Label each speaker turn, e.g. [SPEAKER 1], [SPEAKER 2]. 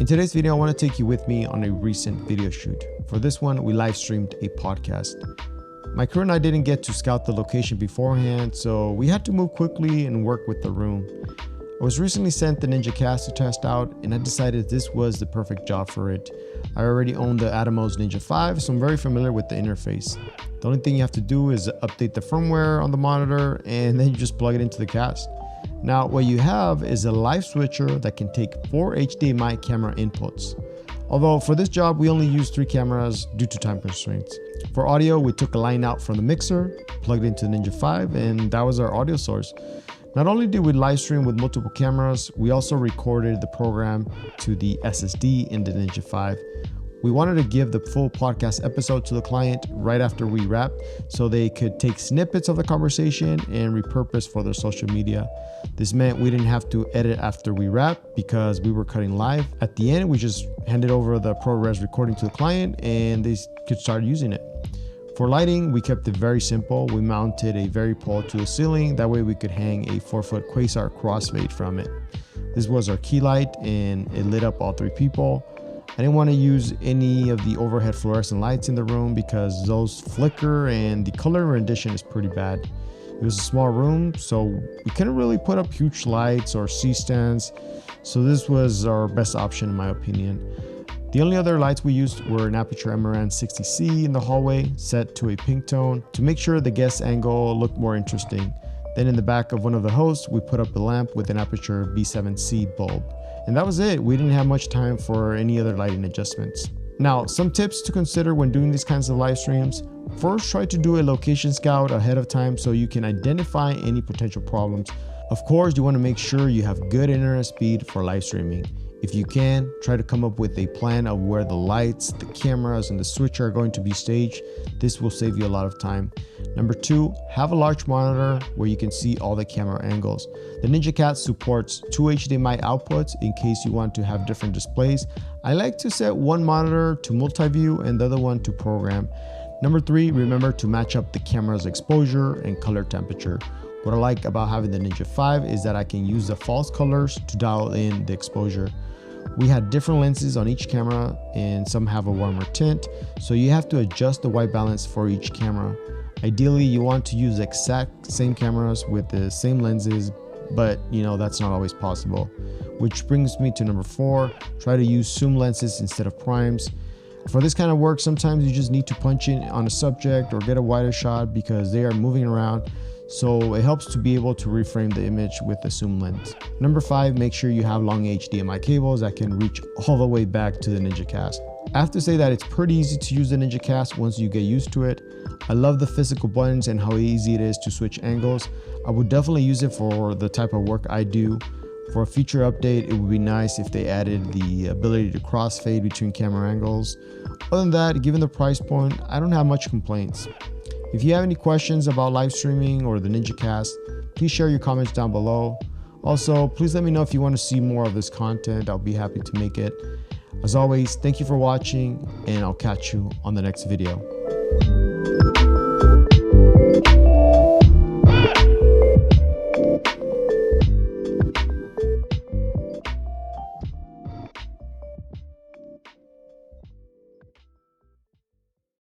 [SPEAKER 1] today's video, I want to take you with me on a recent video shoot. For this one, we live streamed a podcast. My crew and I didn't get to scout the location beforehand, so we had to move quickly and work with the room. I was recently sent the Ninja Cast to test out, and I decided this was the perfect job for it. I already own the Atomos Ninja 5, so I'm very familiar with the interface. The only thing you have to do is update the firmware on the monitor, and then you just plug it into the cast. Now, what you have is a live switcher that can take 4 HDMI camera inputs. Although for this job, we only used 3 cameras due to time constraints. For audio, we took a line out from the mixer, plugged it into the Ninja 5, and that was our audio source. Not only did we live stream with multiple cameras, we also recorded the program to the SSD in the Ninja 5. We wanted to give the full podcast episode to the client right after we wrapped so they could take snippets of the conversation and repurpose for their social media. This meant we didn't have to edit after we wrapped because we were cutting live. At the end, we just handed over the ProRes recording to the client and they could start using it. For lighting, we kept it very simple. We mounted a very pole to the ceiling. That way we could hang a 4-foot Quasar crossfade from it. This was our key light and it lit up all 3 people. I didn't want to use any of the overhead fluorescent lights in the room because those flicker and the color rendition is pretty bad. It was a small room, so we couldn't really put up huge lights or C-stands. So this was our best option in my opinion. The only other lights we used were an Aperture Amaran 60C in the hallway set to a pink tone to make sure the guest angle looked more interesting. Then in the back of one of the hosts, we put up a lamp with an Aperture B7C bulb. And that was it. We didn't have much time for any other lighting adjustments. Now, some tips to consider when doing these kinds of live streams. First, try to do a location scout ahead of time so you can identify any potential problems. Of course, you want to make sure you have good internet speed for live streaming. If you can, try to come up with a plan of where the lights, the cameras, and the switcher are going to be staged. This will save you a lot of time. Number 2, have a large monitor where you can see all the camera angles. The Ninja Cast supports 2 HDMI outputs in case you want to have different displays. I like to set one monitor to multi-view and the other one to program. Number 3, remember to match up the camera's exposure and color temperature. What I like about having the Ninja 5 is that I can use the false colors to dial in the exposure. We had different lenses on each camera and some have a warmer tint, so you have to adjust the white balance for each camera. Ideally, you want to use the exact same cameras with the same lenses, but that's not always possible. Which brings me to number 4, try to use zoom lenses instead of primes. For this kind of work, sometimes you just need to punch in on a subject or get a wider shot because they are moving around. So it helps to be able to reframe the image with the zoom lens. Number 5, make sure you have long HDMI cables that can reach all the way back to the Ninja Cast. I have to say that it's pretty easy to use the Ninja Cast once you get used to it. I love the physical buttons and how easy it is to switch angles. I would definitely use it for the type of work I do. For a future update, it would be nice if they added the ability to crossfade between camera angles. Other than that, given the price point, I don't have much complaints. If you have any questions about live streaming or the Ninja Cast, please share your comments down below. Also, please let me know if you want to see more of this content. I'll be happy to make it. As always, thank you for watching, and I'll catch you on the next video.